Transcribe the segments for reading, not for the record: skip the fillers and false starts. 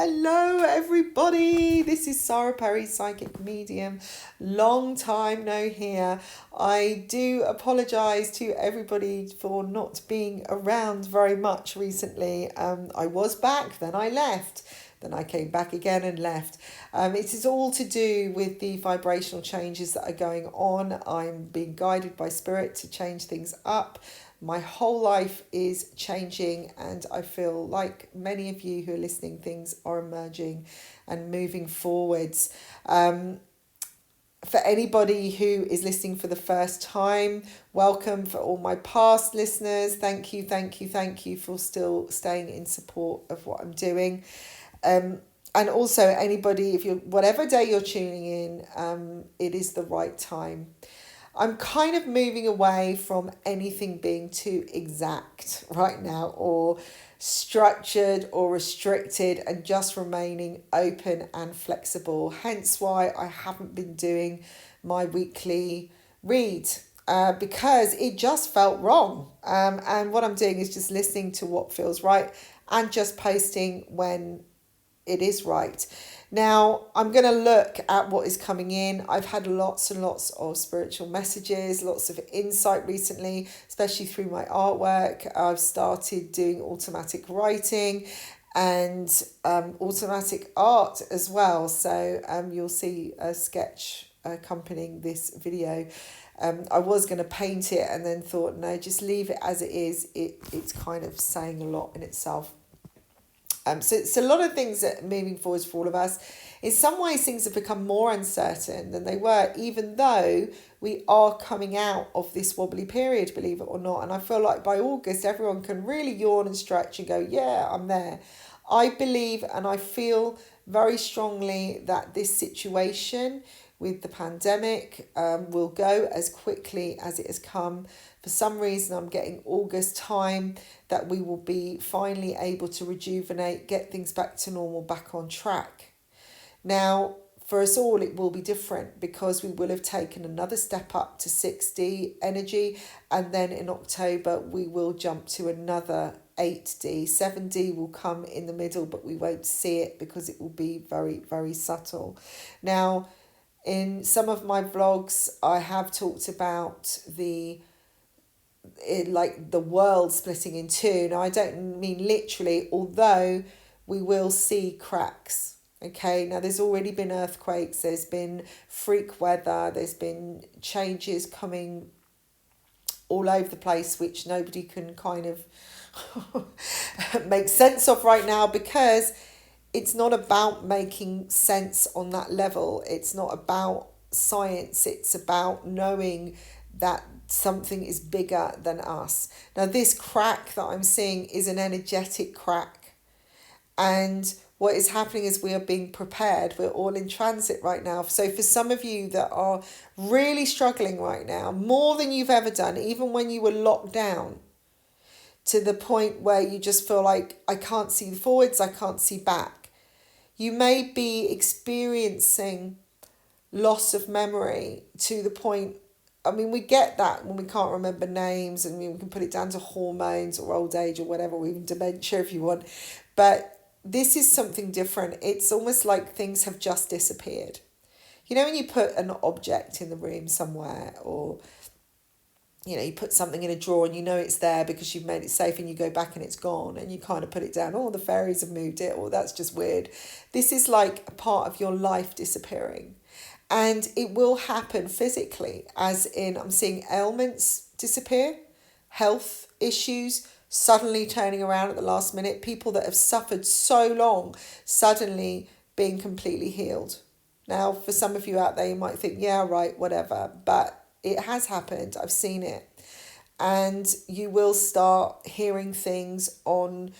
Hello, everybody. This is Sarah Perry, psychic medium. Long time no here. I do apologise to everybody for not being around very much recently. I was back, then I left. Then I came back again and left. It is all to do with the vibrational changes that are going on. I'm being guided by spirit to change things up. My whole life is changing, and I feel like many of you who are listening, things are emerging and moving forwards. For anybody who is listening for the first time, welcome. For all my past listeners, thank you, thank you, thank you for still staying in support of what I'm doing. And also anybody, if you're whatever day you're tuning in, it is the right time. I'm kind of moving away from anything being too exact right now, or structured or restricted, and just remaining open and flexible. Hence why I haven't been doing my weekly read, because it just felt wrong. And what I'm doing is just listening to what feels right and just posting when it is right. Now, I'm going to look at what is coming in. I've had lots and lots of spiritual messages, lots of insight recently, especially through my artwork. I've started doing automatic writing and automatic art as well. So you'll see a sketch accompanying this video. I was going to paint it and then thought, no, just leave it as it is. It's kind of saying a lot in itself. So it's a lot of things that are moving forwards for all of us. In some ways, things have become more uncertain than they were, even though we are coming out of this wobbly period, believe it or not. And I feel like by August, everyone can really yawn and stretch and go, yeah, I'm there. I believe and I feel very strongly that this situation with the pandemic will go as quickly as it has come. For some reason, I'm getting August time that we will be finally able to rejuvenate, get things back to normal, back on track. Now, for us all, it will be different because we will have taken another step up to 6D energy, and then in October, we will jump to another 8D. 7D will come in the middle, but we won't see it because it will be very, very subtle. Now, in some of my vlogs, I have talked about the world splitting in two. Now, I don't mean literally, although we will see cracks. Okay, now there's already been earthquakes, there's been freak weather, there's been changes coming all over the place, which nobody can kind of make sense of right now, because it's not about making sense on that level. It's not about science. It's about knowing that something is bigger than us. Now, this crack that I'm seeing is an energetic crack. And what is happening is we are being prepared. We're all in transit right now. So for some of you that are really struggling right now, more than you've ever done, even when you were locked down, to the point where you just feel like, I can't see forwards, I can't see back. You may be experiencing loss of memory to the point, I mean, we get that when we can't remember names, and we can put it down to hormones or old age or whatever, or even dementia if you want. But this is something different. It's almost like things have just disappeared. You know, when you put an object in the room somewhere, or you put something in a drawer and you know it's there because you've made it safe, and you go back and it's gone, and you kind of put it down. Oh, the fairies have moved it. Oh, that's just weird. This is like a part of your life disappearing. And it will happen physically, as in I'm seeing ailments disappear, health issues suddenly turning around at the last minute, people that have suffered so long suddenly being completely healed. Now, for some of you out there, you might think, yeah, right, whatever. But it has happened. I've seen it. And you will start hearing things on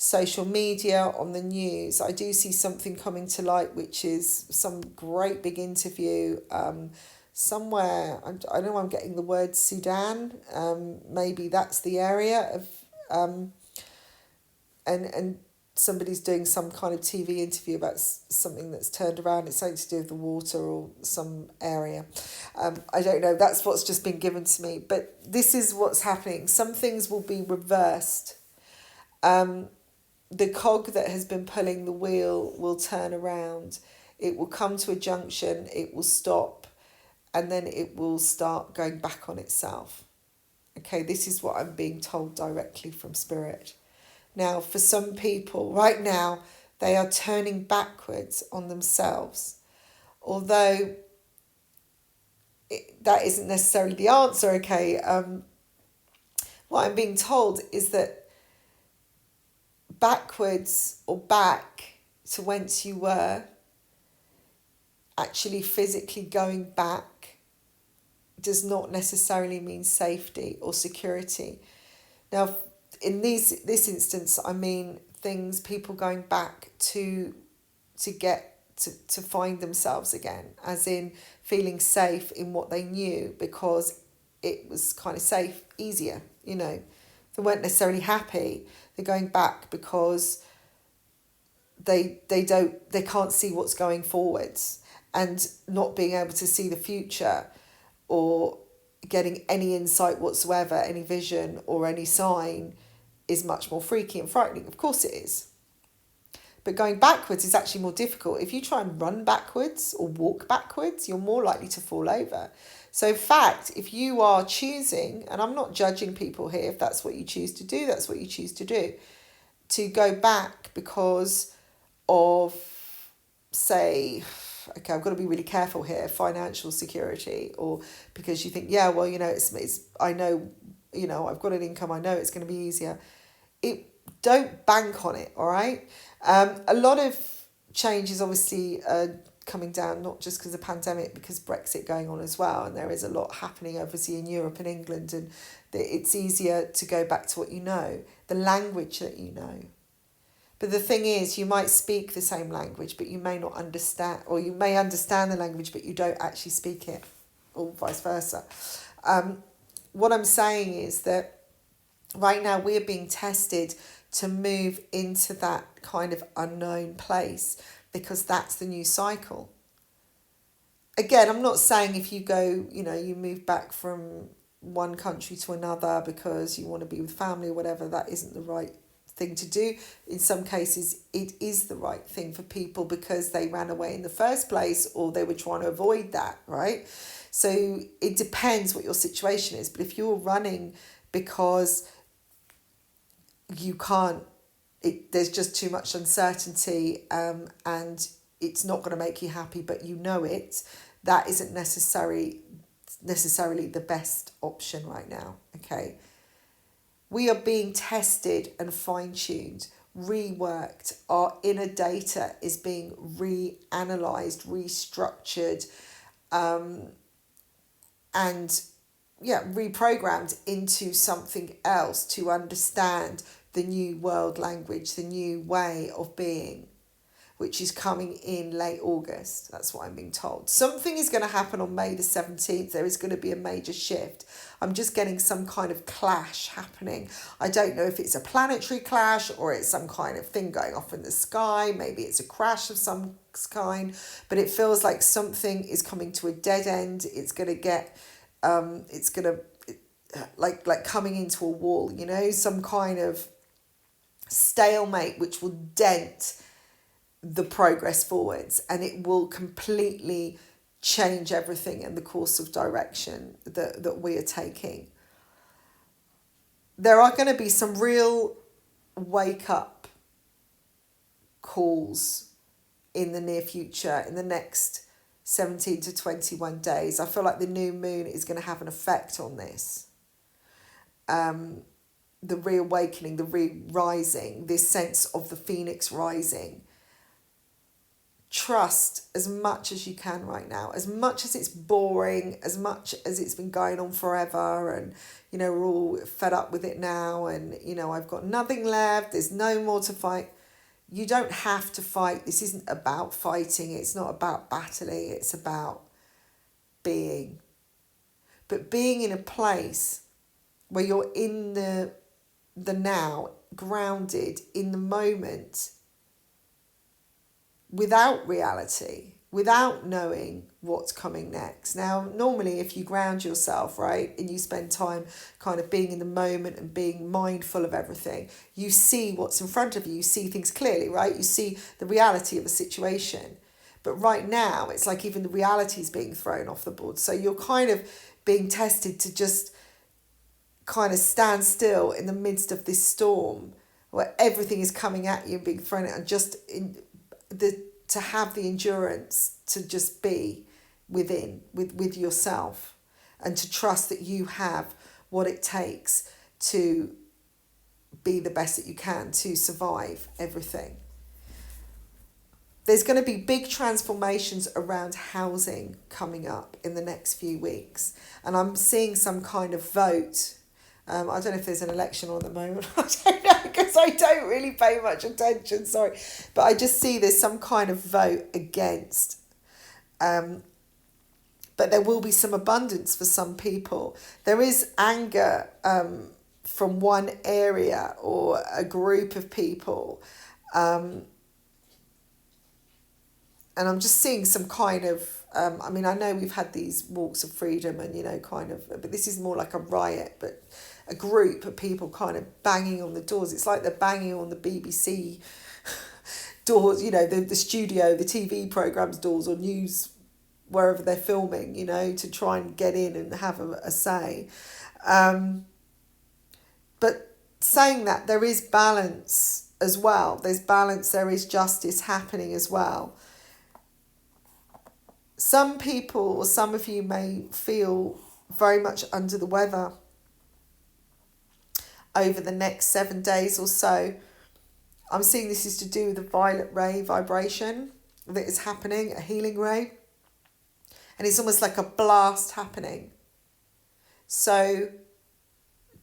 social media, on the news. I do see something coming to light, which is some great big interview somewhere. I don't know, I'm getting the word Sudan. Maybe that's the area of, and somebody's doing some kind of TV interview about something that's turned around. It's something to do with the water or some area. I don't know. That's what's just been given to me. But this is what's happening. Some things will be reversed. the cog that has been pulling the wheel will turn around. It will come to a junction, it will stop, and then it will start going back on itself. Okay, this is what I'm being told directly from Spirit. Now, for some people, right now, they are turning backwards on themselves. Although that isn't necessarily the answer, okay? What I'm being told is that backwards or back to whence you were, actually physically going back, does not necessarily mean safety or security. Now, in this instance, I mean people going back to find themselves again, as in feeling safe in what they knew because it was kind of safe, easier, They weren't necessarily happy. They're going back because they can't see what's going forwards, and not being able to see the future or getting any insight whatsoever, any vision or any sign, is much more freaky and frightening. Of course it is. But going backwards is actually more difficult. If you try and run backwards or walk backwards, you're more likely to fall over. So in fact, if you are choosing, and I'm not judging people here, if that's what you choose to do, that's what you choose to do, to go back because of, say, okay, I've got to be really careful here, financial security, or because you think, yeah, well, it's I know, I've got an income, I know it's going to be easier. Don't bank on it, all right? A lot of change is obviously coming down, not just because of the pandemic, because Brexit going on as well, and there is a lot happening obviously in Europe and England, and it's easier to go back to what you know, the language that you know. But the thing is, you might speak the same language, but you may not understand, or you may understand the language, but you don't actually speak it, or vice versa. What I'm saying is that right now we're being tested to move into that kind of unknown place, because that's the new cycle. Again, I'm not saying if you go, you move back from one country to another because you want to be with family or whatever, that isn't the right thing to do. In some cases, it is the right thing for people because they ran away in the first place, or they were trying to avoid that, right? So it depends what your situation is. But if you're running because you can't, there's just too much uncertainty, and it's not going to make you happy, but it, that isn't necessarily the best option right now, okay? We are being tested and fine-tuned, reworked. Our inner data is being reanalyzed, restructured, and reprogrammed into something else to understand the new world language, the new way of being, which is coming in late August. That's what I'm being told. Something is going to happen on May the 17th. There is going to be a major shift. I'm just getting some kind of clash happening. I don't know if it's a planetary clash or it's some kind of thing going off in the sky. Maybe it's a crash of some kind. But it feels like something is coming to a dead end. It's going to get, like coming into a wall, some kind of stalemate which will dent the progress forwards, and it will completely change everything in the course of direction that we are taking. There are going to be some real wake up calls in the near future, in the next 17 to 21 days. I feel like the new moon is going to have an effect on this. The reawakening, the re-rising, this sense of the phoenix rising. Trust as much as you can right now, as much as it's boring, as much as it's been going on forever, and we're all fed up with it now, and I've got nothing left, there's no more to fight. You don't have to fight. This isn't about fighting, it's not about battling, it's about being. But being in a place where you're in the now, grounded in the moment, without reality, without knowing what's coming next. Now, normally if you ground yourself, right, and you spend time kind of being in the moment and being mindful of everything, you see what's in front of you, you see things clearly, right? You see the reality of a situation. But right now, it's like even the reality is being thrown off the board. So you're kind of being tested to just kind of stand still in the midst of this storm where everything is coming at you and being thrown at, and just to have the endurance to just be with yourself, and to trust that you have what it takes to be the best that you can to survive everything. There's going to be big transformations around housing coming up in the next few weeks, and I'm seeing some kind of vote. I don't know if there's an election on at the moment. I don't know, because I don't really pay much attention, sorry. But I just see there's some kind of vote against. But there will be some abundance for some people. There is anger from one area or a group of people. And I'm just seeing some kind of, I mean, I know we've had these walks of freedom and, kind of, but this is more like a riot, but a group of people kind of banging on the doors. It's like they're banging on the BBC doors, the studio, the TV programmes doors, or news, wherever they're filming, to try and get in and have a say. But saying that, there is balance as well. There's balance, there is justice happening as well. Some people, or some of you, may feel very much under the weather over the next 7 days or so. I'm seeing this is to do with the violet ray vibration that is happening, a healing ray. And it's almost like a blast happening. So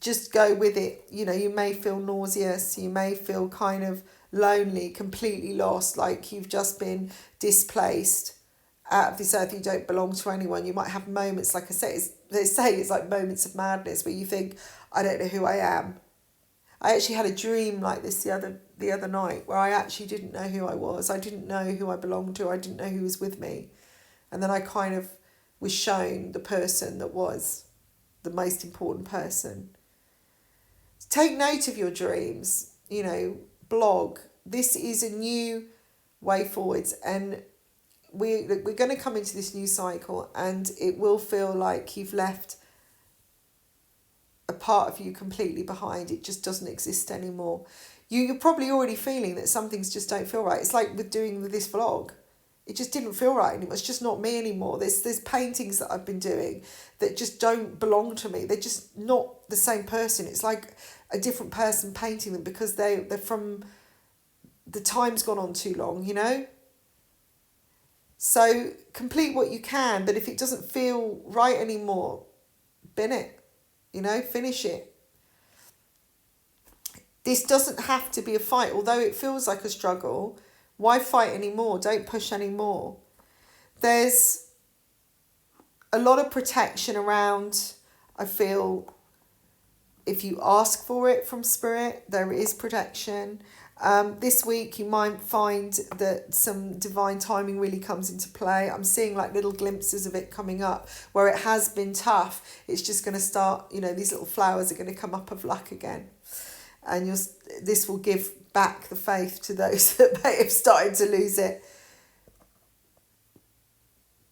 just go with it. You may feel nauseous. You may feel kind of lonely, completely lost, like you've just been displaced out of this earth. You don't belong to anyone. You might have moments, like I say, they say it's like moments of madness where you think, I don't know who I am. I actually had a dream like this the other night where I actually didn't know who I was. I didn't know who I belonged to. I didn't know who was with me. And then I kind of was shown the person that was the most important person. Take note of your dreams, blog. This is a new way forwards, and we're going to come into this new cycle, and it will feel like you've left a part of you completely behind. It just doesn't exist anymore. You're probably already feeling that some things just don't feel right. It's like with doing this vlog. It just didn't feel right anymore. It's just not me anymore. There's paintings that I've been doing that just don't belong to me. They're just not the same person. It's like a different person painting them because they're from, the time's gone on too long, So complete what you can, but if it doesn't feel right anymore, bin it, finish it. This doesn't have to be a fight, although it feels like a struggle. Why fight anymore? Don't push anymore. There's a lot of protection around, I feel, if you ask for it from spirit, there is protection. This week you might find that some divine timing really comes into play. I'm seeing like little glimpses of it coming up where it has been tough. It's just going to start, these little flowers are going to come up of luck again. And this will give back the faith to those that may have started to lose it.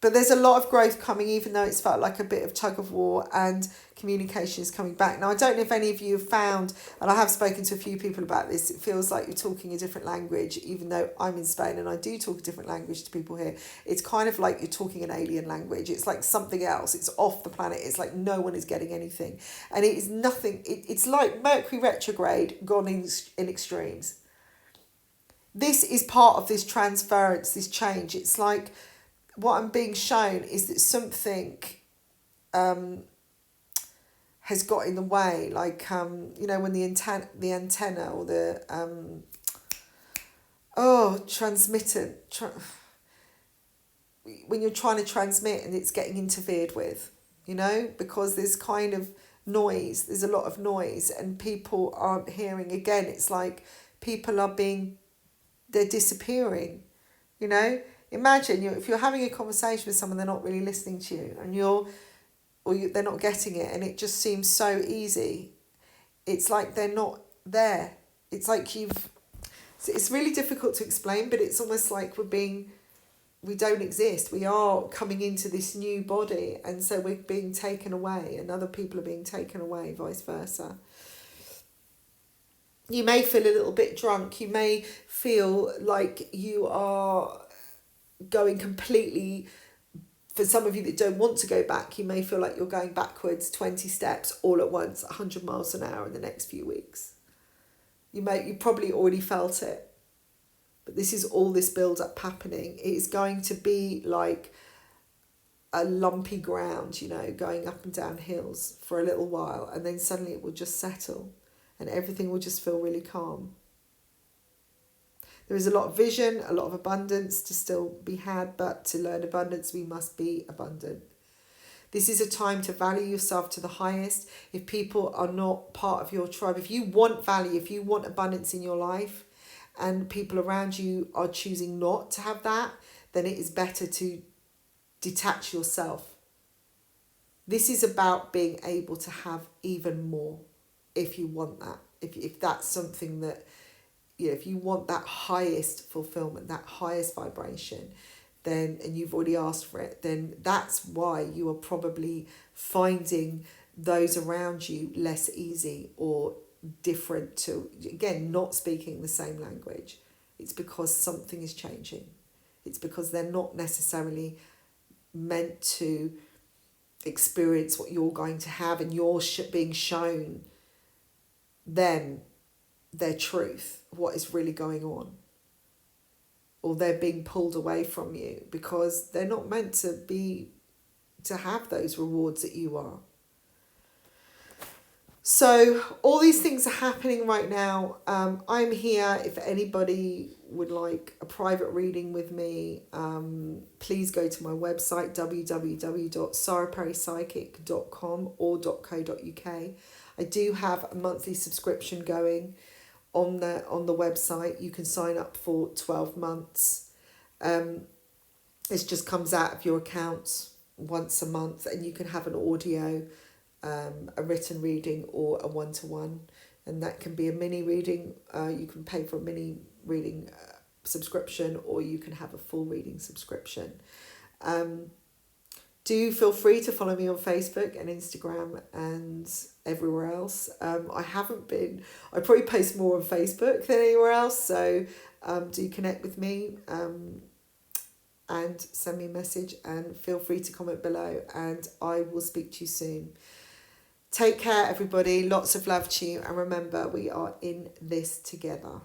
But there's a lot of growth coming, even though it's felt like a bit of tug of war, and communication is coming back. Now, I don't know if any of you have found, and I have spoken to a few people about this, it feels like you're talking a different language, even though I'm in Spain and I do talk a different language to people here. It's kind of like you're talking an alien language. It's like something else. It's off the planet. It's like no one is getting anything. And it is nothing. It's like Mercury retrograde gone in extremes. This is part of this transference, this change. It's like, what I'm being shown is that something has got in the way, like when the antenna or the transmitter, when you're trying to transmit and it's getting interfered with, because there's kind of noise, there's a lot of noise and people aren't hearing. Again, it's like people they're disappearing, Imagine if you're having a conversation with someone, they're not really listening to you, and they're not getting it, and it just seems so easy. It's like they're not there. It's like it's really difficult to explain, but it's almost like we don't exist. We are coming into this new body, and so we're being taken away, and other people are being taken away, vice versa. You may feel a little bit drunk. You may feel like you are going completely, for some of you that don't want to go back, you may feel like you're going backwards 20 steps all at once, 100 miles an hour in the next few weeks. You probably already felt it. But this is all this build-up happening. It is going to be like a lumpy ground, going up and down hills for a little while, and then suddenly it will just settle and everything will just feel really calm. There is a lot of vision, a lot of abundance to still be had, but to learn abundance, we must be abundant. This is a time to value yourself to the highest. If people are not part of your tribe, if you want value, if you want abundance in your life, and people around you are choosing not to have that, then it is better to detach yourself. This is about being able to have even more if you want that. If that's something that, if you want that highest fulfillment, that highest vibration, then, and you've already asked for it, then that's why you are probably finding those around you less easy or different to, again, not speaking the same language. It's because something is changing. It's because they're not necessarily meant to experience what you're going to have, and you're being shown them their truth, what is really going on. Or they're being pulled away from you because they're not meant to have those rewards that you are. So all these things are happening right now. I'm here if anybody would like a private reading with me. Please go to my website, www.saraperrypsychic.com or .co.uk. I do have a monthly subscription going on the website. You can sign up for 12 months. This just comes out of your account once a month, and you can have an audio, a written reading, or a one-to-one, and that can be a mini reading. You can pay for a mini reading subscription, or you can have a full reading subscription. Do feel free to follow me on Facebook and Instagram and everywhere else. I probably post more on Facebook than anywhere else, so do connect with me and send me a message, and feel free to comment below, and I will speak to you soon. Take care, everybody. Lots of love to you, and remember, we are in this together.